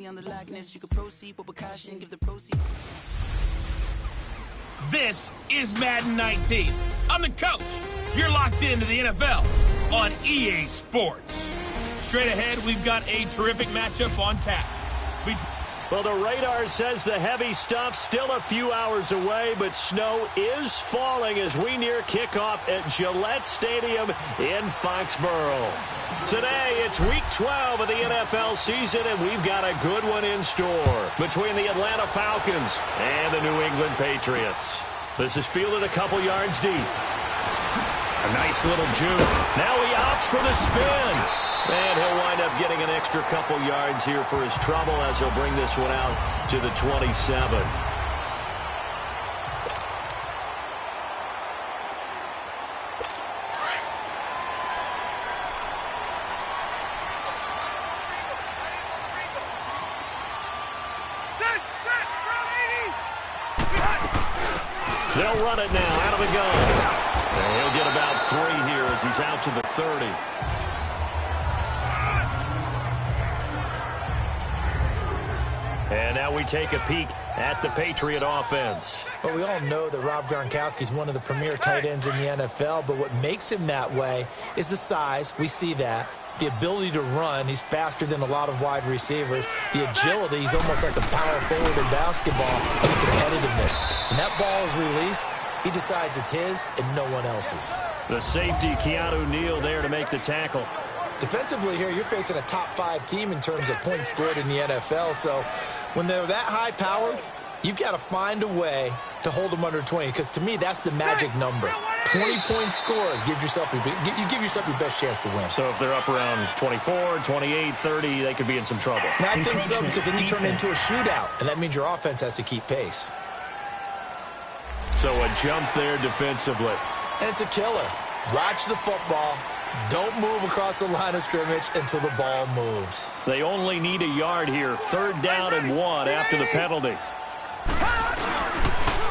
on the likeness. You can proceed with caution, give the proceeds. This is Madden 19. I'm the coach. You're locked into the NFL on EA Sports. Straight ahead, we've got a terrific matchup on tap. Well, the radar says the heavy stuff still a few hours away, but snow is falling as we near kickoff at Gillette Stadium in Foxborough. Today, it's Week 12 of the NFL season, and we've got a good one in store between the Atlanta Falcons and the New England Patriots. This is fielded a couple yards deep. A nice little juke. Now he opts for the spin. And he'll wind up getting an extra couple yards here for his trouble as he'll bring this one out to the 27. They'll run it now out of the gun. And he'll get about 3 here as he's out to the 30. And now we take a peek at the Patriot offense. Well, we all know that Rob Gronkowski is one of the premier tight ends in the NFL, but what makes him that way is the size. We see that. The ability to run. He's faster than a lot of wide receivers. The agility, he's almost like a power forward in basketball. And the competitiveness. When that ball is released, he decides it's his and no one else's. The safety, Keanu Neal, there to make the tackle. Defensively here, you're facing a top-5 team in terms of points scored in the NFL. So when they're that high-powered, you've got to find a way to hold them under 20. Because to me, that's the magic number. 20 points scored gives yourself you give yourself your best chance to win. So if they're up around 24, 28, 30, they could be in some trouble. Now, I think so, because then you turn it into a shootout, and that means your offense has to keep pace. So a jump there defensively. And it's a killer. Watch the football. Don't move across the line of scrimmage until the ball moves. They only need a yard here. 3rd down and 1 after the penalty.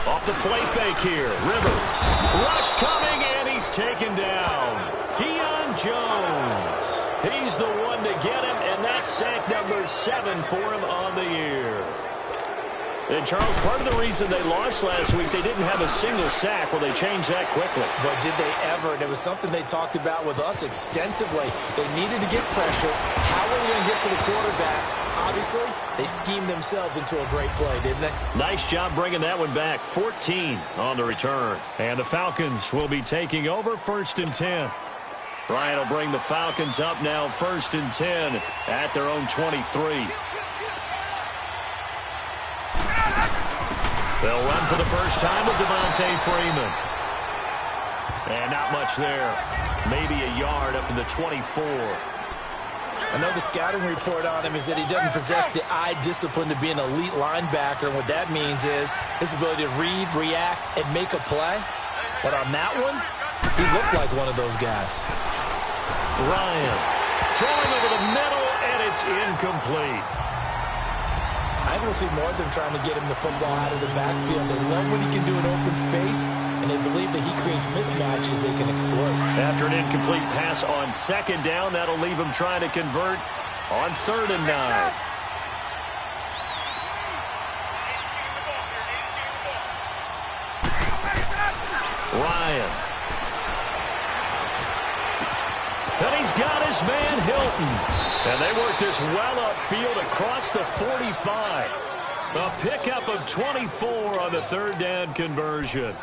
Off the play fake here. Rivers. Rush coming, and he's taken down. Deion Jones. He's the one to get him, and that's sack number 7 for him on the year. And, Charles, part of the reason they lost last week, they didn't have a single sack. Well, they changed that quickly. But did they ever? And it was something they talked about with us extensively. They needed to get pressure. How were they going to get to the quarterback? Obviously, they schemed themselves into a great play, didn't they? Nice job bringing that one back. 14 on the return. And the Falcons will be taking over 1st and 10. Ryan will bring the Falcons up now 1st and 10 at their own 23. They'll run for the first time with Devontae Freeman. And not much there. Maybe a yard up to the 24. I know the scouting report on him is that he doesn't possess the eye discipline to be an elite linebacker. And what that means is his ability to read, react, and make a play. But on that one, he looked like one of those guys. Ryan throwing over the middle, and it's incomplete. I think we'll see more of them trying to get him the football out of the backfield. They love what he can do in open space, and they believe that he creates mismatches they can exploit. After an incomplete pass on 2nd down, that'll leave him trying to convert on 3rd and 9. Ryan. And he's got his man Hilton. And they work this well upfield across the 45. A pickup of 24 on the 3rd down conversion.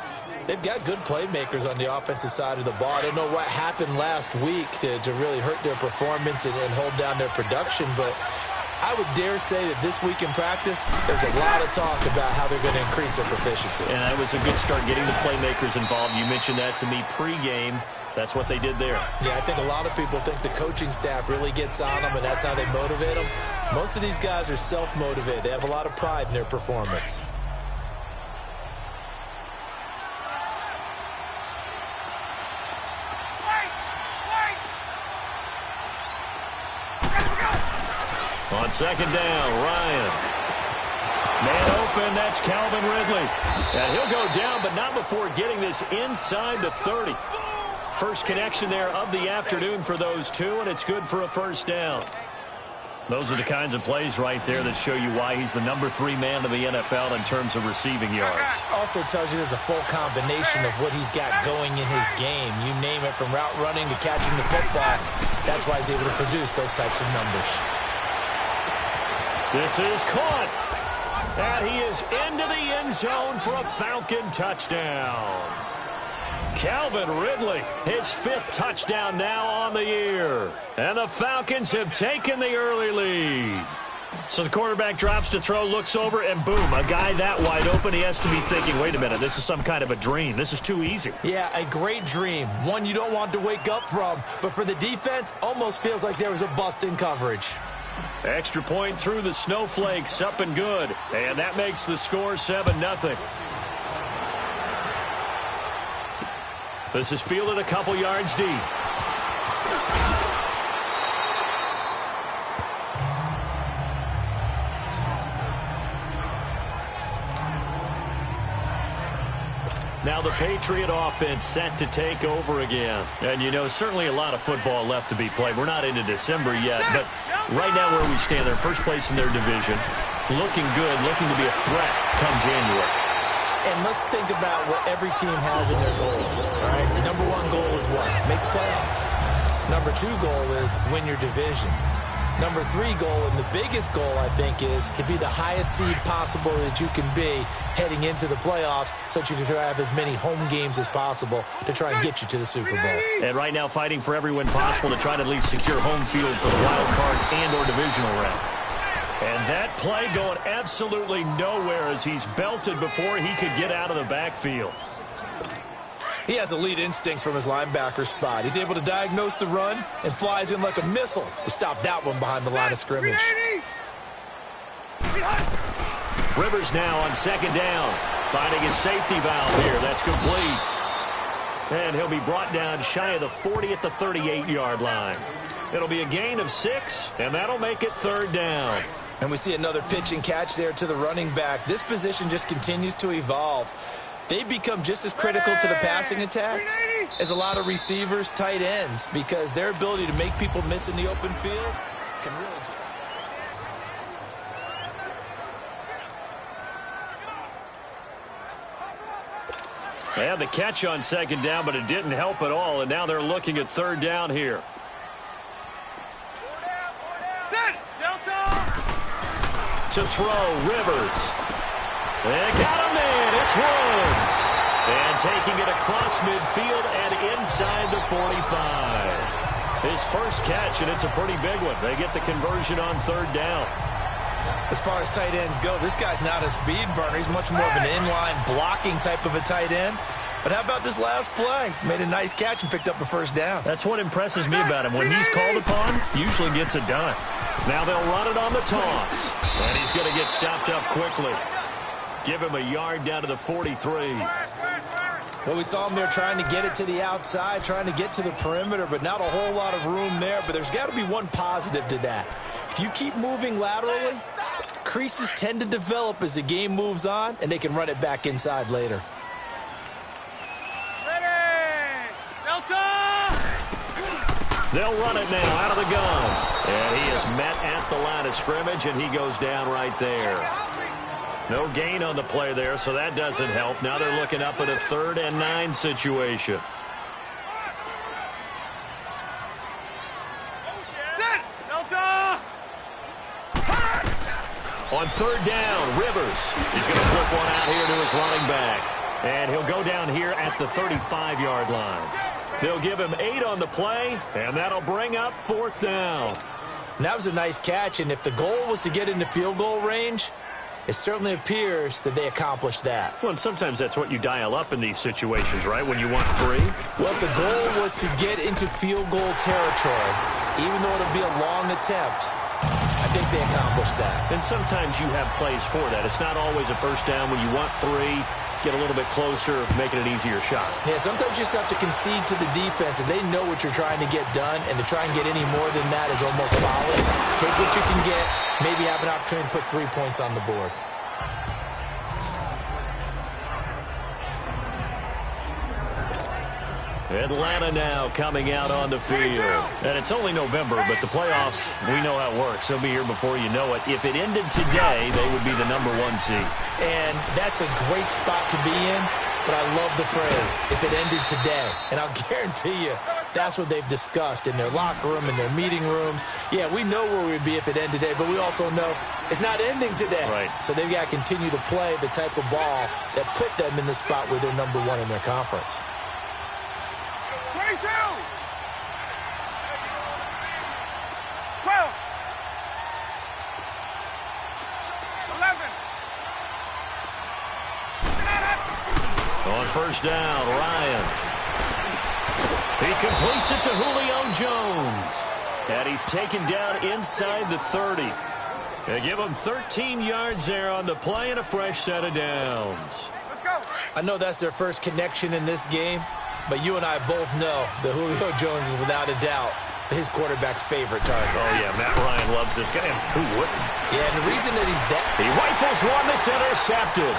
They've got good playmakers on the offensive side of the ball. I don't know what happened last week to really hurt their performance and hold down their production, but I would dare say that this week in practice, there's a lot of talk about how they're going to increase their proficiency. And that was a good start getting the playmakers involved. You mentioned that to me pregame. That's what they did there. Yeah, I think a lot of people think the coaching staff really gets on them, and that's how they motivate them. Most of these guys are self-motivated. They have a lot of pride in their performance. On 2nd down, Ryan. Man open, that's Calvin Ridley. And he'll go down, but not before getting this inside the 30. First connection there of the afternoon for those two, and it's good for a 1st down. Those are the kinds of plays right there that show you why he's the #3 man in the NFL in terms of receiving yards. Also tells you there's a full combination of what he's got going in his game. You name it, from route running to catching the football. That's why he's able to produce those types of numbers. This is caught. And he is into the end zone for a Falcon touchdown. Calvin Ridley, his 5th touchdown now on the year. And the Falcons have taken the early lead. So the quarterback drops to throw, looks over, and boom, a guy that wide open, he has to be thinking, wait a minute, this is some kind of a dream. This is too easy. Yeah, a great dream. One you don't want to wake up from. But for the defense, almost feels like there was a bust in coverage. Extra point through the snowflakes, up and good. And that makes the score 7-0. This is fielded a couple yards deep. Now the Patriot offense set to take over again. And, you know, certainly a lot of football left to be played. We're not into December yet, but right now where we stand, they're first place in their division. Looking good, looking to be a threat come January. And let's think about what every team has in their goals, right? Your #1 goal is what? Make the playoffs. #2 goal is win your division. #3 goal, and the biggest goal, I think, is to be the highest seed possible that you can be heading into the playoffs so that you can have as many home games as possible to try and get you to the Super Bowl. And right now fighting for every win possible to try to at least secure home field for the wild card and or divisional round. And that play going absolutely nowhere as he's belted before he could get out of the backfield. He has elite instincts from his linebacker spot. He's able to diagnose the run and flies in like a missile to stop that one behind the line of scrimmage. Rivers now on 2nd down, finding his safety valve here. That's complete. And he'll be brought down shy of the 40 at the 38-yard line. It'll be a gain of 6, and that'll make it 3rd down. And we see another pitch and catch there to the running back. This position just continues to evolve. They become just as critical to the passing attack as a lot of receivers, tight ends, because their ability to make people miss in the open field can really... They had the catch on 2nd down, but it didn't help at all, and now they're looking at 3rd down here. To throw, Rivers. They got him in. It's Woods. And taking it across midfield and inside the 45. His first catch, and it's a pretty big one. They get the conversion on 3rd down. As far as tight ends go, this guy's not a speed burner. He's much more of an inline blocking type of a tight end. But how about this last play? Made a nice catch and picked up a 1st down. That's what impresses me about him. When he's called upon, usually gets it done. Now they'll run it on the toss. And he's going to get stopped up quickly. Give him a yard down to the 43. Well, we saw him there trying to get it to the outside, trying to get to the perimeter, but not a whole lot of room there. But there's got to be one positive to that. If you keep moving laterally, creases tend to develop as the game moves on, and they can run it back inside later. They'll run it now out of the gun. And he is met at the line of scrimmage, and he goes down right there. No gain on the play there, so that doesn't help. Now they're looking up at a 3rd and 9 situation. On 3rd down, Rivers. He's going to flip one out here to his running back. And he'll go down here at the 35-yard line. They'll give him 8 on the play, and that'll bring up 4th down. And that was a nice catch, and if the goal was to get into field goal range, it certainly appears that they accomplished that. Well, and sometimes that's what you dial up in these situations, right, when you want 3? Well, if the goal was to get into field goal territory, even though it'll be a long attempt, I think they accomplished that. And sometimes you have plays for that. It's not always a 1st down when you want 3. Get a little bit closer, making an easier shot. Yeah, sometimes you just have to concede to the defense, and they know what you're trying to get done, and to try and get any more than that is almost folly. Take what you can get, maybe have an opportunity to put 3 points on the board. Atlanta now coming out on the field. And it's only November, but the playoffs, we know how it works. They'll be here before you know it. If it ended today, they would be the #1 seed. And that's a great spot to be in, but I love the phrase, if it ended today. And I'll guarantee you, that's what they've discussed in their locker room, in their meeting rooms. Yeah, we know where we'd be if it ended today, but we also know it's not ending today. Right. So they've got to continue to play the type of ball that put them in the spot where they're #1 in their conference. 22! 12! 11! On first down, Ryan. He completes it to Julio Jones. And he's taken down inside the 30. They give him 13 yards there on the play and a fresh set of downs. Let's go! I know that's their first connection in this game, but you and I both know that Julio Jones is without a doubt his quarterback's favorite target. Oh, yeah, Matt Ryan loves this guy. Who wouldn't? Yeah, and the reason that he's that... He rifles one that's intercepted.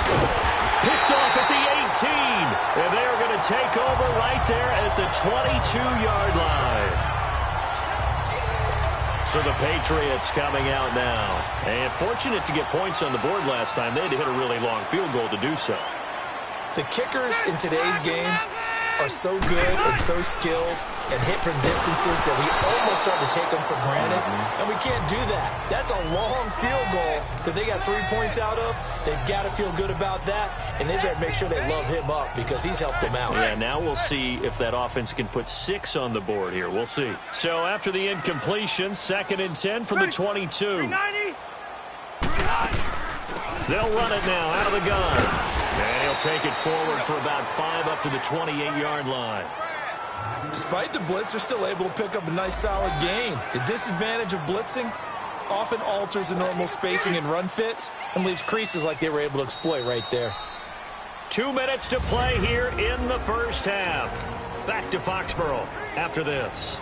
Picked off at the 18. And they are going to take over right there at the 22-yard line. So the Patriots coming out now. And fortunate to get points on the board last time. They had to hit a really long field goal to do so. The kickers in today's game are so good and so skilled and hit from distances that we almost start to take them for granted. And we can't do that. That's a long field goal that they got 3 points out of. They've got to feel good about that, and they better make sure they love him up because he's helped them out. Yeah, now we'll see if that offense can put 6 on the board here. We'll see. So after the incompletion, 2nd and 10 from the 22. They'll run it now out of the gun. And he'll take it forward for about 5 up to the 28-yard line. Despite the blitz, they're still able to pick up a nice, solid gain. The disadvantage of blitzing often alters the normal spacing and run fits and leaves creases like they were able to exploit right there. 2 minutes to play here in the first half. Back to Foxborough after this.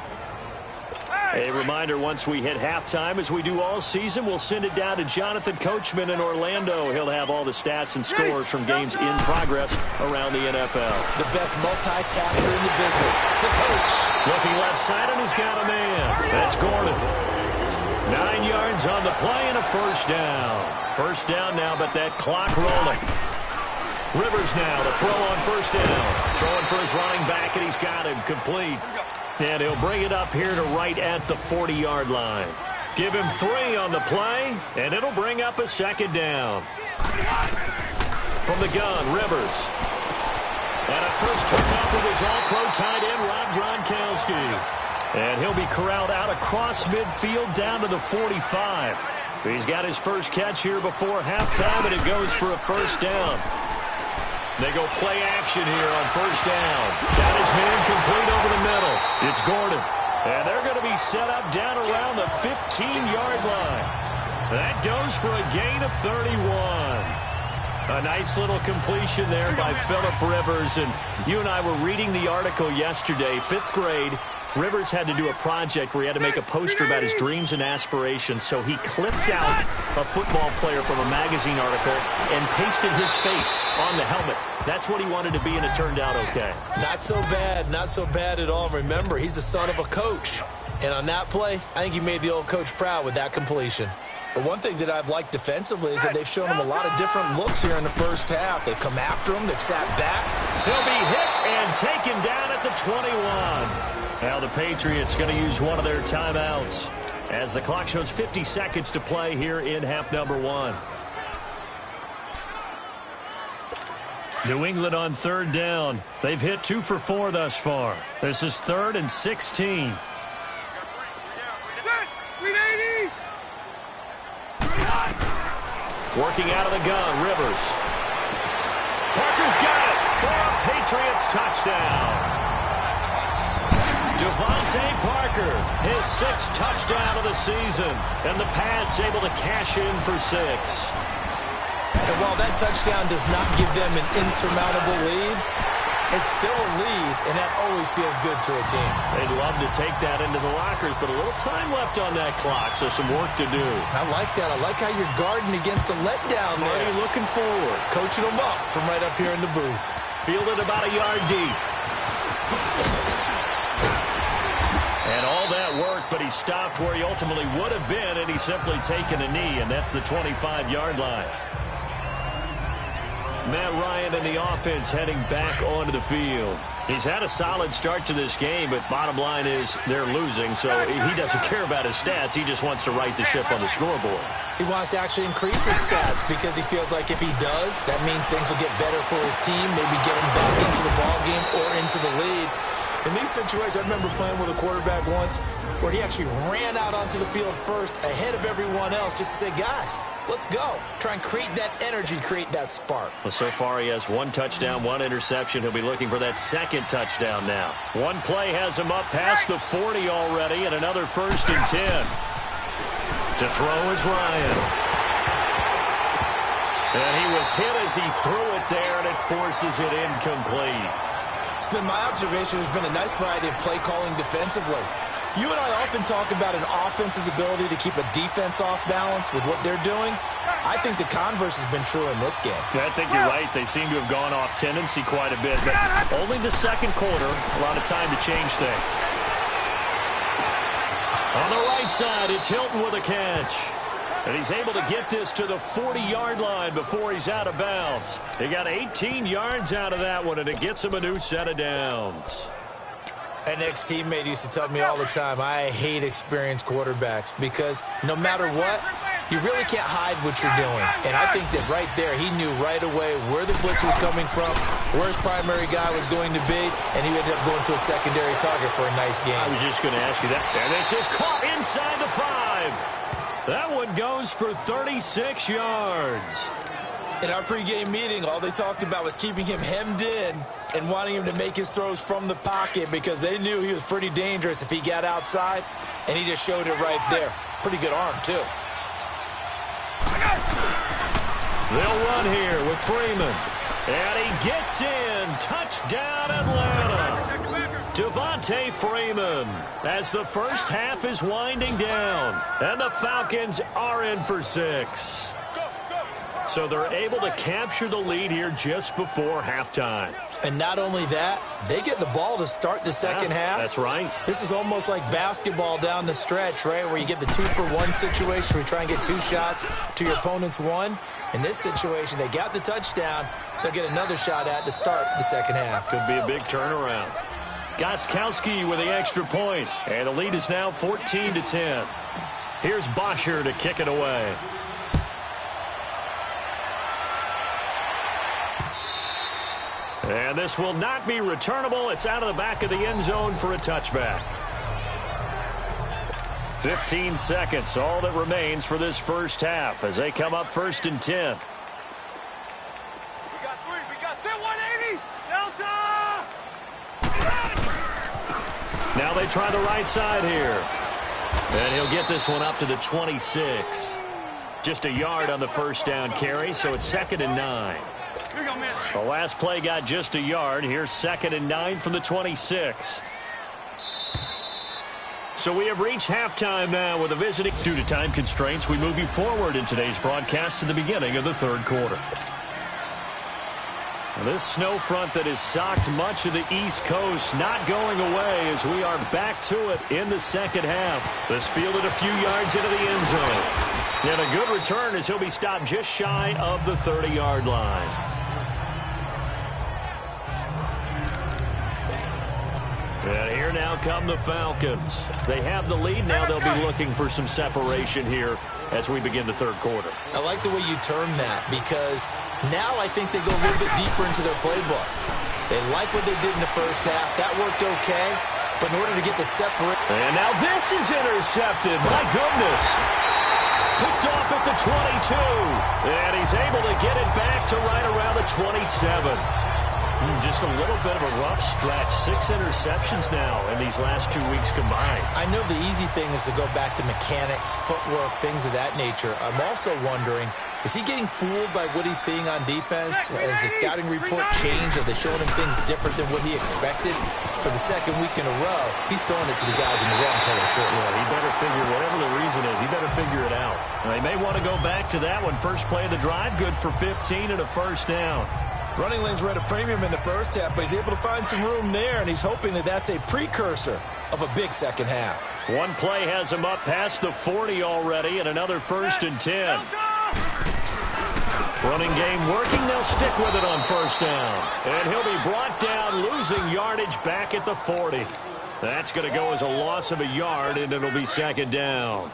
A reminder, once we hit halftime, as we do all season, we'll send it down to Jonathan Coachman in Orlando. He'll have all the stats and scores from games in progress around the NFL. The best multitasker in the business, the coach. Looking left side, and he's got a man. That's Gordon. 9 yards on the play and a first down. First down now, but that clock rolling. Rivers now to throw on first down. Throwing for his running back, and he's got him complete. And he'll bring it up here to right at the 40-yard line. Give him 3 on the play, and it'll bring up a second down. From the gun, Rivers. And a first hookup with his all-pro tight end, Rob Gronkowski. And he'll be corralled out across midfield down to the 45. He's got his first catch here before halftime, and it goes for a first down. They go play action here on first down. Got his man complete over the middle. It's Gordon. And they're going to be set up down around the 15-yard line. That goes for a gain of 31. A nice little completion there by Phillip Rivers. And you and I were reading the article yesterday, 5th grade. Rivers had to do a project where he had to make a poster about his dreams and aspirations, so he clipped out a football player from a magazine article and pasted his face on the helmet. That's what he wanted to be, and it turned out okay. Not so bad at all. Remember, he's the son of a coach. And on that play, I think he made the old coach proud with that completion. But one thing that I've liked defensively is that they've shown him a lot of different looks here in the first half. They've come after him. They've sat back. He'll be hit and taken down at the 21. Now the Patriots going to use one of their timeouts as the clock shows 50 seconds to play here in half number 1. New England on 3rd down. They've hit 2 for 4 thus far. This is 3rd and 16. Working out of the gun, Rivers. Parker's got it for a Patriots touchdown. Devontae Parker, his 6th touchdown of the season, and the Pats able to cash in for 6. And while that touchdown does not give them an insurmountable lead, it's still a lead, and that always feels good to a team. They'd love to take that into the lockers, but a little time left on that clock, so some work to do. I like that. I like how you're guarding against a letdown there. Marty looking forward. Coaching them up from right up here in the booth. Fielded about a yard deep. And all that work, but he stopped where he ultimately would have been, and he's simply taken a knee, and that's the 25-yard line. Matt Ryan and the offense heading back onto the field. He's had a solid start to this game, but bottom line is they're losing, so he doesn't care about his stats. He just wants to right the ship on the scoreboard. He wants to actually increase his stats because he feels like if he does, that means things will get better for his team, maybe get him back into the ballgame or into the lead. In these situations, I remember playing with a quarterback once where he actually ran out onto the field first ahead of everyone else just to say, guys, let's go. Try and create that energy, create that spark. Well, so far he has 1 touchdown, 1 interception. He'll be looking for that 2nd touchdown now. One play has him up past the 40 already, and another 1st and 10. To throw is Ryan. And he was hit as he threw it there, and it forces it incomplete. It's been my observation there's been a nice variety of play calling defensively. You and I often talk about an offense's ability to keep a defense off balance with what they're doing. I think the converse has been true in this game. Yeah, I think you're right. They seem to have gone off tendency quite a bit, but only the 2nd quarter, a lot of time to change things. On the right side, it's Hilton with a catch. And he's able to get this to the 40-yard line before he's out of bounds. He got 18 yards out of that one, and it gets him a new set of downs. An ex-teammate used to tell me all the time, I hate experienced quarterbacks because no matter what, you really can't hide what you're doing. And I think that right there, he knew right away where the blitz was coming from, where his primary guy was going to be, and he ended up going to a secondary target for a nice game. I was just going to ask you that. And this is caught inside the 5. That one goes for 36 yards. In our pregame meeting, all they talked about was keeping him hemmed in and wanting him to make his throws from the pocket because they knew he was pretty dangerous if he got outside, and he just showed it right there. Pretty good arm, too. They'll run here with Freeman. And he gets in. Touchdown, Atlanta. Devontae Freeman as the first half is winding down. And the Falcons are in for 6. So they're able to capture the lead here just before halftime. And not only that, they get the ball to start the second half. That's right. This is almost like basketball down the stretch, right, where you get the 2-for-1 situation where you try and get 2 shots to your opponent's 1. In this situation, they got the touchdown. They'll get another shot at to start the second half. Could be a big turnaround. Gostkowski with the extra point, and the lead is now 14-10. Here's Bosher to kick it away. And this will not be returnable. It's out of the back of the end zone for a touchback. 15 seconds, all that remains for this first half as they come up 1st and 10. We got 3. We got 180. Delta! Now they try the right side here. And he'll get this one up to the 26. Just a yard on the first down carry, so it's 2nd and 9. The last play got just a yard. Here's 2nd and 9 from the 26. So we have reached halftime now with a visiting. Due to time constraints, we move you forward in today's broadcast to the beginning of the 3rd quarter. This snow front that has socked much of the East Coast not going away as we are back to it in the second half. This fielded a few yards into the end zone. And a good return as he'll be stopped just shy of the 30-yard line. And here now come the Falcons. They have the lead. Now they'll be looking for some separation here as we begin the 3rd quarter. I like the way you term that because now I think they go a little bit deeper into their playbook. They like what they did in the first half. That worked okay. But in order to get the separate... And now this is intercepted. My goodness. Picked off at the 22. And he's able to get it back to right around the 27. Just a little bit of a rough stretch. 6 interceptions now in these last 2 weeks combined. I know the easy thing is to go back to mechanics, footwork, things of that nature. I'm also wondering, is he getting fooled by what he's seeing on defense? Has the scouting report changed? Are they showing him things different than what he expected? For the 2nd week in a row, he's throwing it to the guys in the wrong color shirt. Yeah, he better figure, whatever the reason is, he better figure it out. They may want to go back to that one. First play of the drive, good for 15 and a first down. Running lanes were at a premium in the first half, but he's able to find some room there, and he's hoping that that's a precursor of a big second half. One play has him up past the 40 already, and another 1st and 10. Running game working. They'll stick with it on 1st down. And he'll be brought down, losing yardage back at the 40. That's going to go as a loss of a yard, and it'll be 2nd down.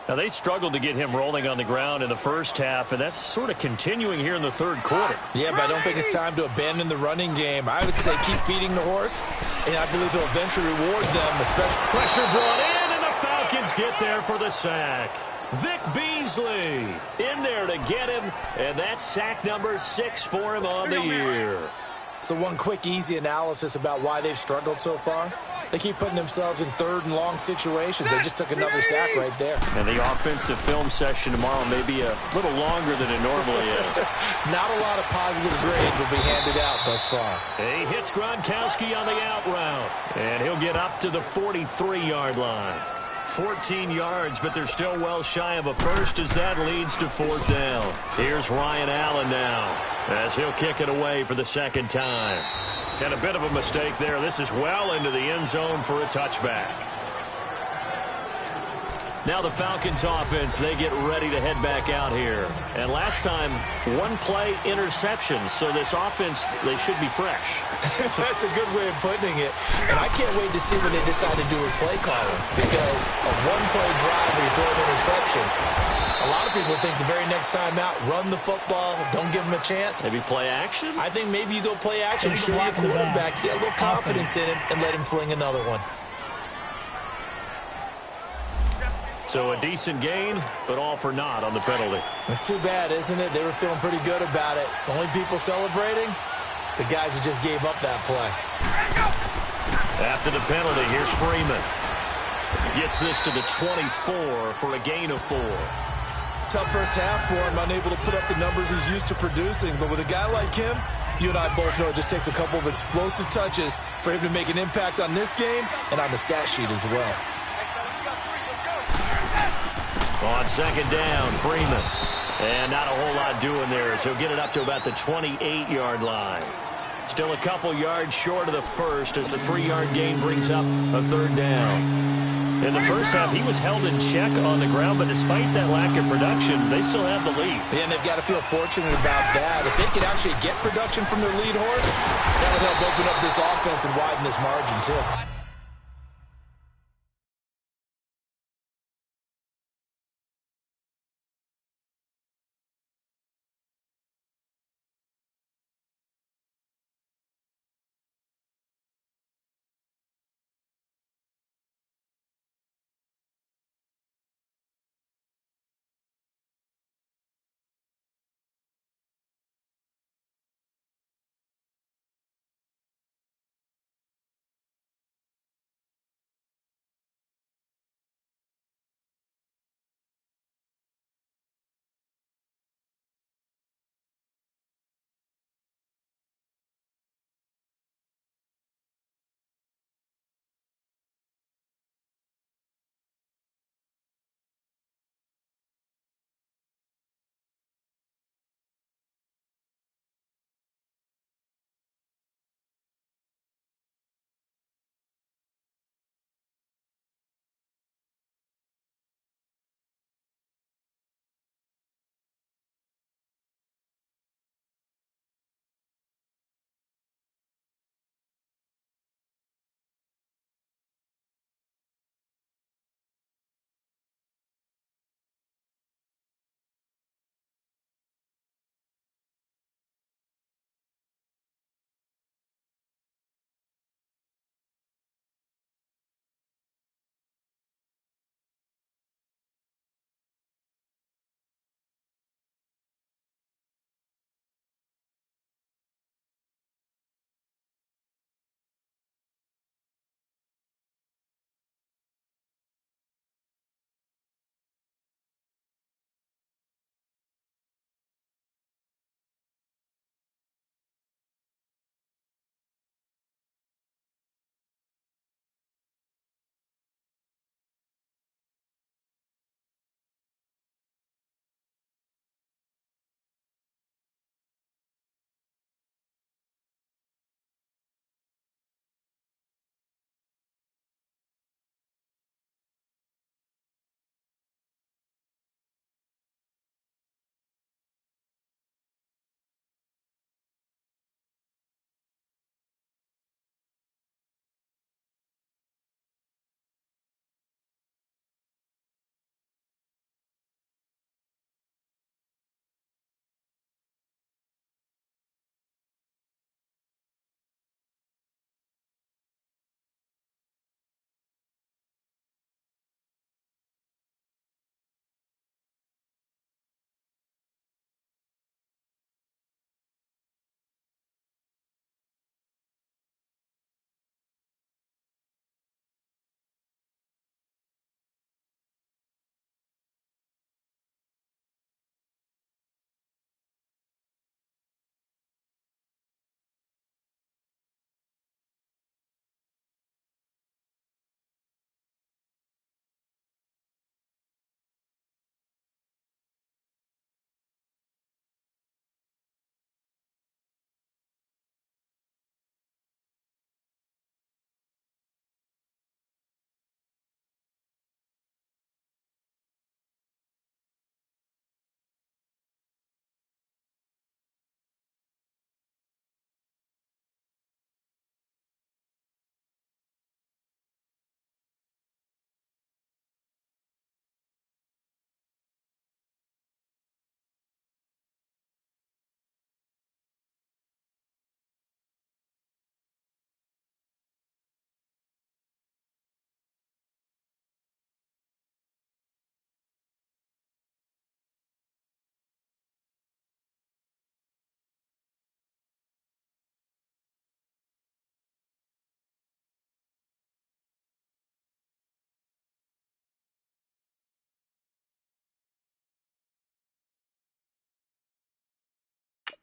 Now, they struggled to get him rolling on the ground in the first half, and that's sort of continuing here in the 3rd quarter. Yeah, but I don't think it's time to abandon the running game. I would say keep feeding the horse, and I believe he'll eventually reward them, especially. Pressure brought in, and the Falcons get there for the sack. Vic Beasley in there to get him, and that's sack number 6 for him on the year. So one quick, easy analysis about why they've struggled so far. They keep putting themselves in 3rd and long situations. They just took another sack right there. And the offensive film session tomorrow may be a little longer than it normally is. Not a lot of positive grades will be handed out thus far. He hits Gronkowski on the out route, and he'll get up to the 43-yard line. 14 yards, but they're still well shy of a first as that leads to 4th down. Here's Ryan Allen now as he'll kick it away for the 2nd time. And a bit of a mistake there. This is well into the end zone for a touchback. Now the Falcons offense, they get ready to head back out here. And last time, 1-play interception. So this offense, they should be fresh. That's a good way of putting it. And I can't wait to see what they decide to do with play calling. Because a 1-play drive where you throw an interception, a lot of people think the very next time out, run the football, don't give them a chance. Maybe play action? I think maybe you go play action, show your quarterback, get a little confidence in him, and let him fling another one. So a decent gain, but all for naught on the penalty. It's too bad, isn't it? They were feeling pretty good about it. The only people celebrating, the guys who just gave up that play. After the penalty, here's Freeman. Gets this to the 24 for a gain of 4. Tough first half for him, unable to put up the numbers he's used to producing. But with a guy like him, you and I both know it just takes a couple of explosive touches for him to make an impact on this game and on the stat sheet as well. On 2nd down, Freeman. And not a whole lot doing there as he'll get it up to about the 28-yard line. Still a couple yards short of the first as the 3-yard gain brings up a 3rd down. In the first half, he was held in check on the ground, but despite that lack of production, they still have the lead. Yeah, and they've got to feel fortunate about that. If they could actually get production from their lead horse, that would help open up this offense and widen this margin, too.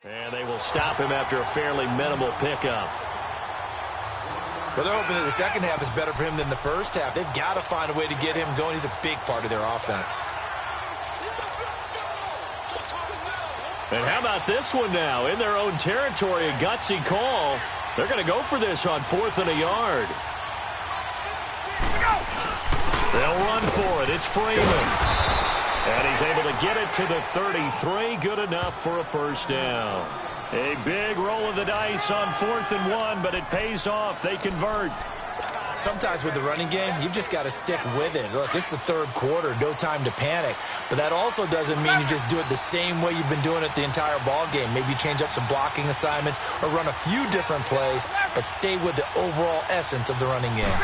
And they will stop him after a fairly minimal pickup. But they're hoping that the second half is better for him than the first half. They've got to find a way to get him going. He's a big part of their offense. And how about this one now? In their own territory, a gutsy call. They're going to go for this on 4th and a yard. They'll run for it. It's Freeman. And he's able to get it to the 33. Good enough for a first down. A big roll of the dice on 4th and 1, but it pays off. They convert. Sometimes with the running game, you've just got to stick with it. Look, it's the third quarter, no time to panic. But that also doesn't mean you just do it the same way you've been doing it the entire ball game. Maybe change up some blocking assignments or run a few different plays, but stay with the overall essence of the running game.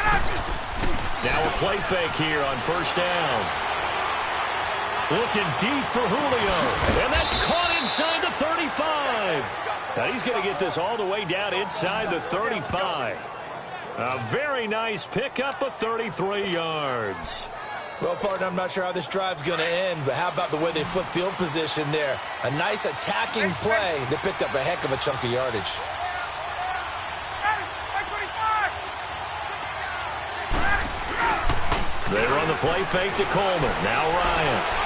Now a play fake here on first down. Looking deep for Julio. And that's caught inside the 35. Now he's going to get this all the way down inside the 35. A very nice pickup of 33 yards. Well, partner, I'm not sure how this drive's going to end, but how about the way they flip field position there? A nice attacking play that picked up a heck of a chunk of yardage. They run the play fake to Coleman. Now Ryan.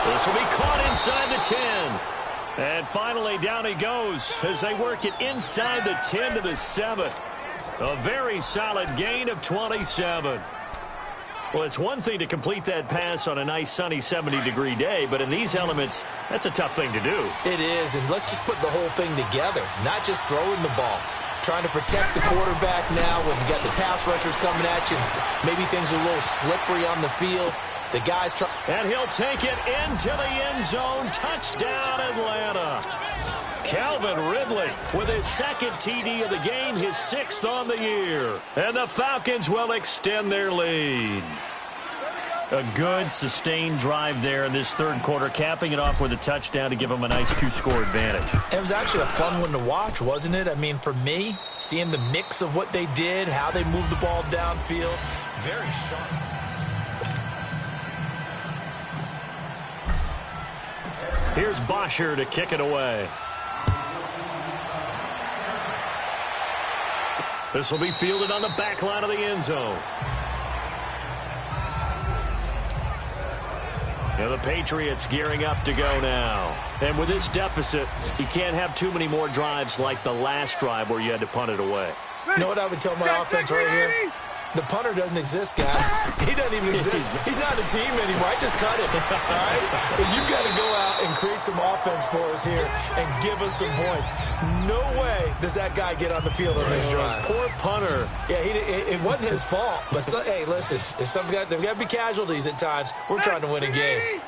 This will be caught inside the 10. And finally down he goes as they work it inside the 10 to the 7. A very solid gain of 27. Well, it's one thing to complete that pass on a nice sunny 70-degree day, but in these elements, that's a tough thing to do. It is, and let's just put the whole thing together, not just throwing the ball. Trying to protect the quarterback now when you got the pass rushers coming at you. Maybe things are a little slippery on the field. The guys try. And he'll take it into the end zone. Touchdown, Atlanta. Calvin Ridley with his second TD of the game, his 6th on the year. And the Falcons will extend their lead. A good, sustained drive there in this third quarter, capping it off with a touchdown to give them a nice 2-score advantage. It was actually a fun one to watch, wasn't it? I mean, for me, seeing the mix of what they did, how they moved the ball downfield, very sharp. Here's Bosher to kick it away. This will be fielded on the back line of the end zone. And the Patriots gearing up to go now. And with this deficit, you can't have too many more drives like the last drive where you had to punt it away. You know what I would tell my offense right here? The punter doesn't exist, guys. He doesn't even exist. He's not a team anymore. I just cut him. All right? So you've got to go out and create some offense for us here and give us some points. No way does that guy get on the field on this drive. Poor punter. Yeah, it wasn't his fault. But, hey, listen, there's got to be casualties at times. We're trying to win a game.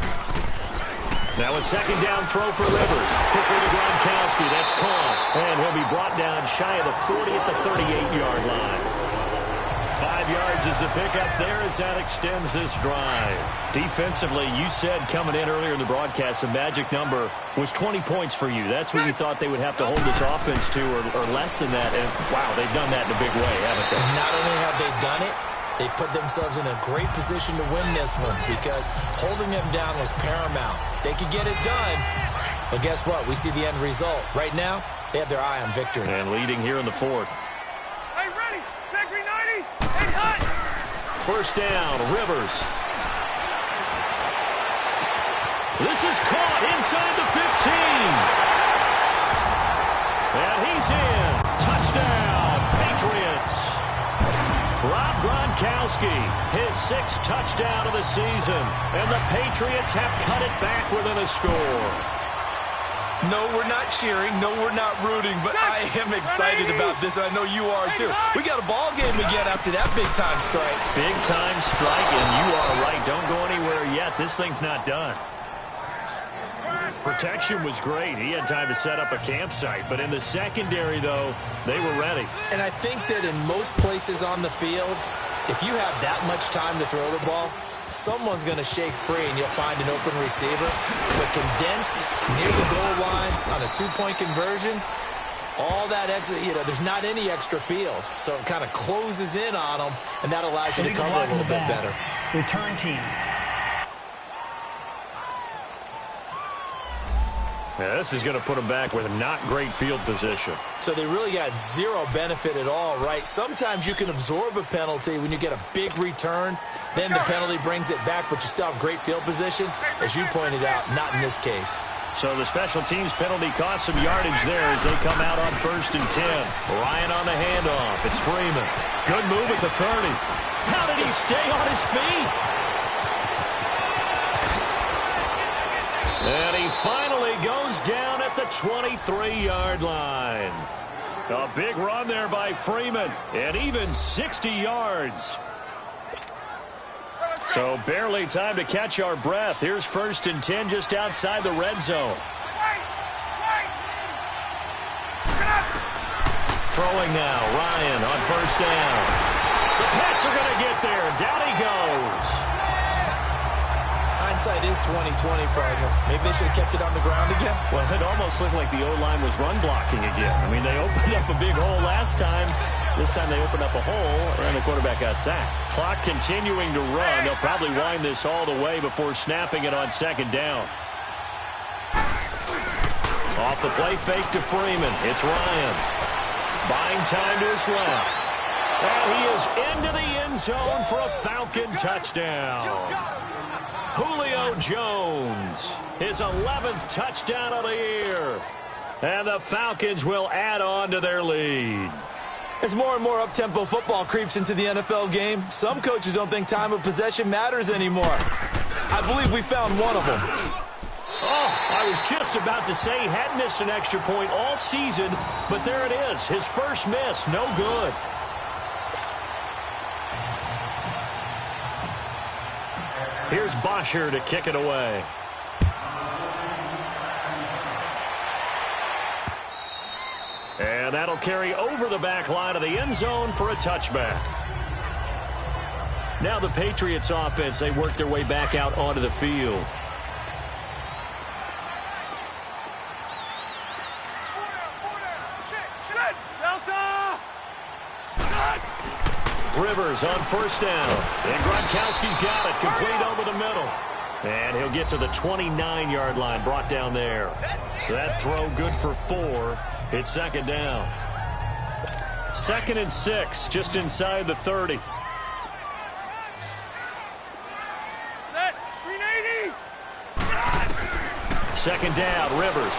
Now a second down throw for Rivers. Quickly to Gronkowski. That's caught. And he'll be brought down shy of the 40 at the 38-yard line. 5 yards is the pickup there as that extends this drive. Defensively, you said coming in earlier in the broadcast, the magic number was 20 points for you. That's what you thought they would have to hold this offense to or less than that. And, wow, they've done that in a big way, haven't they? Not only have they done it, they put themselves in a great position to win this one because holding them down was paramount. If they could get it done, well, guess what? We see the end result. Right now, they have their eye on victory. And leading here in the 4th. Hey, ready. dead980's. Hey, hut. First down, Rivers. This is caught inside the 15. And he's in. Touchdown, Patriots. Rob Gronkowski, his 6th touchdown of the season. And the Patriots have cut it back within a score. No, we're not cheering. No, we're not rooting. But I am excited about this. I know you are, too. We got a ball game again after that big-time strike. Big-time strike, and you are right. Don't go anywhere yet. This thing's not done. Protection was great. He had time to set up a campsite. But in the secondary, though, they were ready. And I think that in most places on the field, if you have that much time to throw the ball, someone's going to shake free and you'll find an open receiver. But condensed near the goal line on a 2-point conversion, all that extra, there's not any extra field. So it kind of closes in on them, and that allows you to cover a little bit better. Return team. Yeah, this is going to put them back with not great field position. So they really got zero benefit at all, right? Sometimes you can absorb a penalty when you get a big return. Then the penalty brings it back, but you still have great field position. As you pointed out, not in this case. So the special teams penalty cost some yardage there as they come out on 1st and 10. Ryan on the handoff. It's Freeman. Good move at the 30. How did he stay on his feet? And he finally goes down at the 23-yard line. A big run there by Freeman, and even 60 yards. So barely time to catch our breath. Here's 1st and 10 just outside the red zone. Throwing now, Ryan on 1st down. The Pats are going to get there. Down he goes. Hindsight is 20/20, partner. Maybe they should have kept it on the ground again. Well, it almost looked like the O-line was run blocking again. I mean, they opened up a big hole last time. This time they opened up a hole, and the quarterback got sacked. Clock continuing to run. They'll probably wind this all the way before snapping it on 2nd down. Off the play fake to Freeman. It's Ryan. Buying time to his left. And he is into the end zone for a Falcon touchdown. Julio Jones, his 11th touchdown of the year. And the Falcons will add on to their lead. As more and more up-tempo football creeps into the NFL game, some coaches don't think time of possession matters anymore. I believe we found one of them. Oh, I was just about to say he hadn't missed an extra point all season, but there it is, his first miss, no good. Here's Bosher to kick it away. And that'll carry over the back line of the end zone for a touchback. Now the Patriots offense, they work their way back out onto the field. Rivers on 1st down. And Gronkowski's got it. Complete over the middle. And he'll get to the 29-yard line. Brought down there. That throw good for 4. It's 2nd down. 2nd and 6. Just inside the 30. Set. 380. 2nd down. Rivers.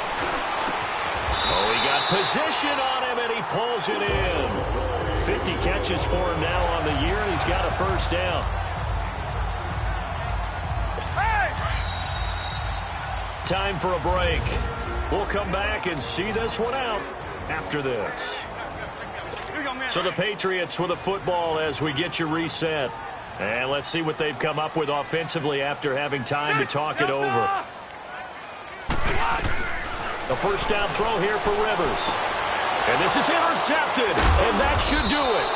Oh, he got position on him, and he pulls it in. 50 catches for him now on the year, and he's got a 1st down. Hey! Time for a break. We'll come back and see this one out after this. So the Patriots with a football as we get you reset. And let's see what they've come up with offensively after having time to talk it over. The 1st down throw here for Rivers. And this is intercepted, and that should do it.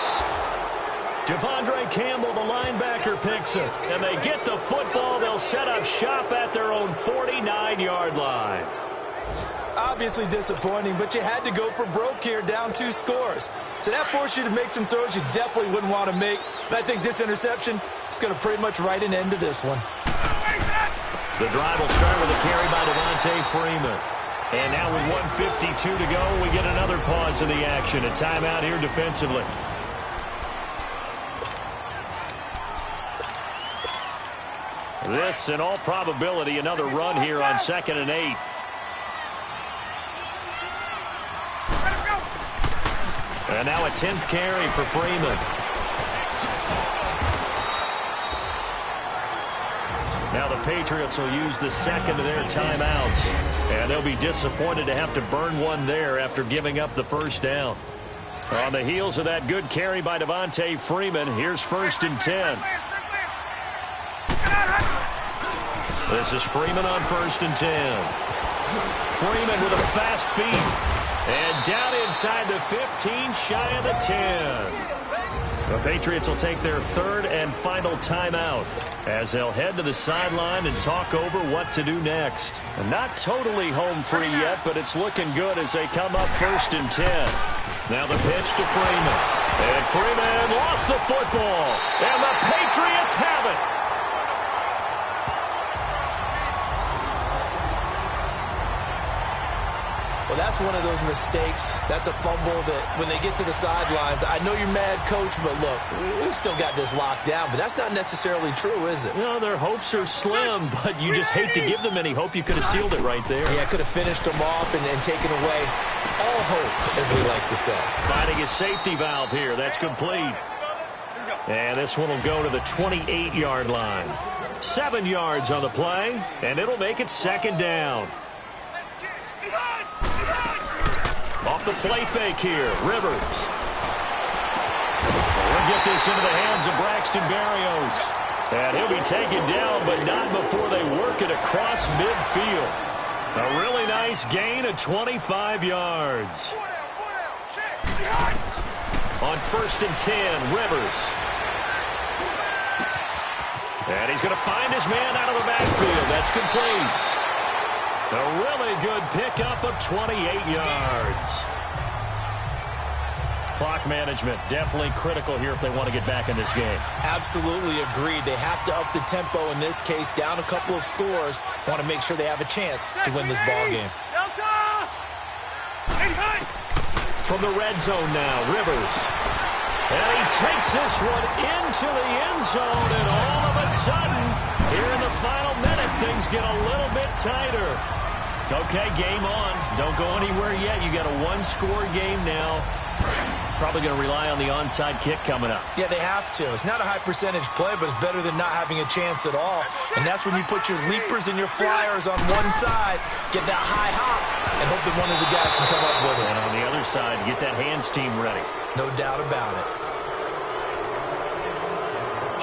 Devondre Campbell, the linebacker, picks it. And they get the football. They'll set up shop at their own 49-yard line. Obviously disappointing, but you had to go for broke here, down 2 scores. So that forced you to make some throws you definitely wouldn't want to make. And I think this interception is going to pretty much write an end to this one. The drive will start with a carry by Devontae Freeman. And now with 1:52 to go, we get another pause in the action. A timeout here defensively. This, in all probability, another run here on 2nd and 8. And now a 10th carry for Freeman. Now the Patriots will use the 2nd of their timeouts. And they'll be disappointed to have to burn one there after giving up the 1st down. On the heels of that good carry by Devontae Freeman, here's 1st and 10. This is Freeman on 1st and 10. Freeman with a fast feet. And down inside the 15, shy of the 10. The Patriots will take their 3rd and final timeout as they'll head to the sideline and talk over what to do next. And not totally home free yet, but it's looking good as they come up 1st and 10. Now the pitch to Freeman. And Freeman lost the football. And the Patriots have it. that's one of those mistakes. That's a fumble that when they get to the sidelines, I know you're mad, Coach, but look, we've still got this locked down. But that's not necessarily true, is it? No, their hopes are slim, but you just hate to give them any hope. You could have sealed it right there. Yeah, could have finished them off and taken away all hope, as we like to say. Finding a safety valve here. That's complete. And this one will go to the 28-yard line. 7 yards on the play, and it'll make it second down. Off the play fake here, Rivers. We'll get this into the hands of Braxton Berrios. And he'll be taken down, but not before they work it across midfield. A really nice gain of 25 yards. On 1st and 10, Rivers. And he's going to find his man out of the backfield. That's complete. A really good pickup of 28 yards. Clock management definitely critical here if they want to get back in this game. Absolutely agreed. They have to up the tempo in this case, down a couple of scores. Want to make sure they have a chance to win this ball game. From the red zone now, Rivers. And he takes this one into the end zone, and all of a sudden, here in the final minute, things get a little bit tighter. Okay, game on. Don't go anywhere yet. You got a one-score game now. Probably going to rely on the onside kick coming up. Yeah, they have to. It's not a high-percentage play, but it's better than not having a chance at all. And that's when you put your leapers and your flyers on one side, get that high hop, and hope that one of the guys can come up with it. And on the other side, get that hands team ready. No doubt about it.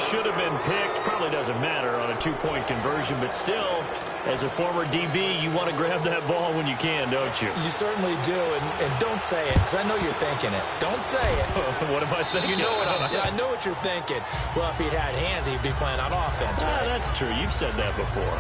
Should have been picked. Probably doesn't matter on a two-point conversion, but still, as a former DB, you want to grab that ball when you can, don't you? You certainly do, and don't say it, because I know you're thinking it. Don't say it. What am I thinking? You know what I know what you're thinking. Well, if he'd had hands, he'd be playing on offense, right? That's true. You've said that before.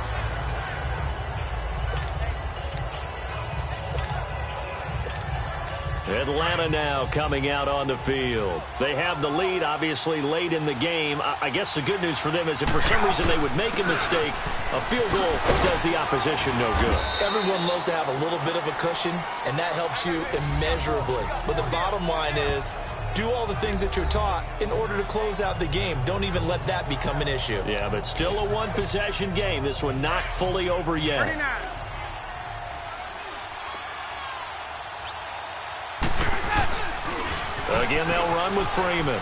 Atlanta now coming out on the field. They have the lead, obviously, late in the game. I guess the good news for them is if for some reason they would make a mistake, a field goal does the opposition no good. Everyone loves to have a little bit of a cushion, and that helps you immeasurably. But the bottom line is, do all the things that you're taught in order to close out the game. Don't even let that become an issue. Yeah, but still a one-possession game. This one not fully over yet. 39. Again, they'll run with Freeman.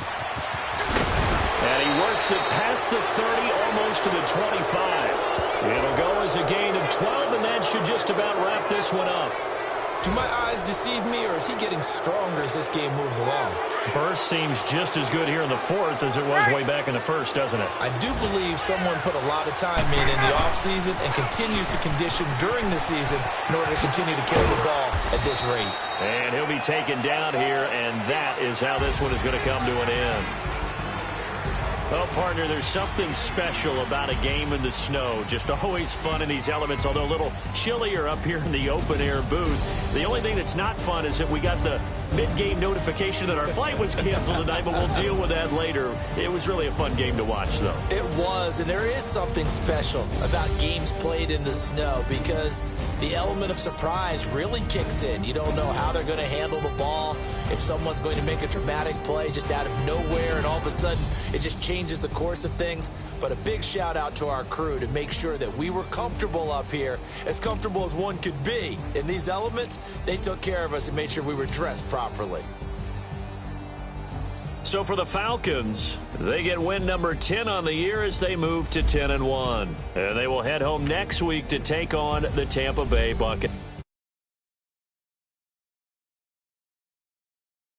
And he works it past the 30, almost to the 25. It'll go as a gain of 12, and that should just about wrap this one up. Do my eyes deceive me, or is he getting stronger as this game moves along? Burst seems just as good here in the fourth as it was way back in the first, doesn't it? I do believe someone put a lot of time in the offseason and continues to condition during the season in order to continue to carry the ball at this rate. And he'll be taken down here, and that is how this one is going to come to an end. Well, partner, there's something special about a game in the snow. Just always fun in these elements, although a little chillier up here in the open-air booth. The only thing that's not fun is that we got the mid-game notification that our flight was canceled tonight, but we'll deal with that later. It was really a fun game to watch, though. It was, and there is something special about games played in the snow because the element of surprise really kicks in. You don't know how they're going to handle the ball, if someone's going to make a dramatic play just out of nowhere, and all of a sudden it just changes the course of things. But a big shout out to our crew to make sure that we were comfortable up here, as comfortable as one could be. In these elements, they took care of us and made sure we were dressed properly. So for the Falcons, they get win number 10 on the year as they move to 10-1. And they will head home next week to take on the Tampa Bay Buccaneers.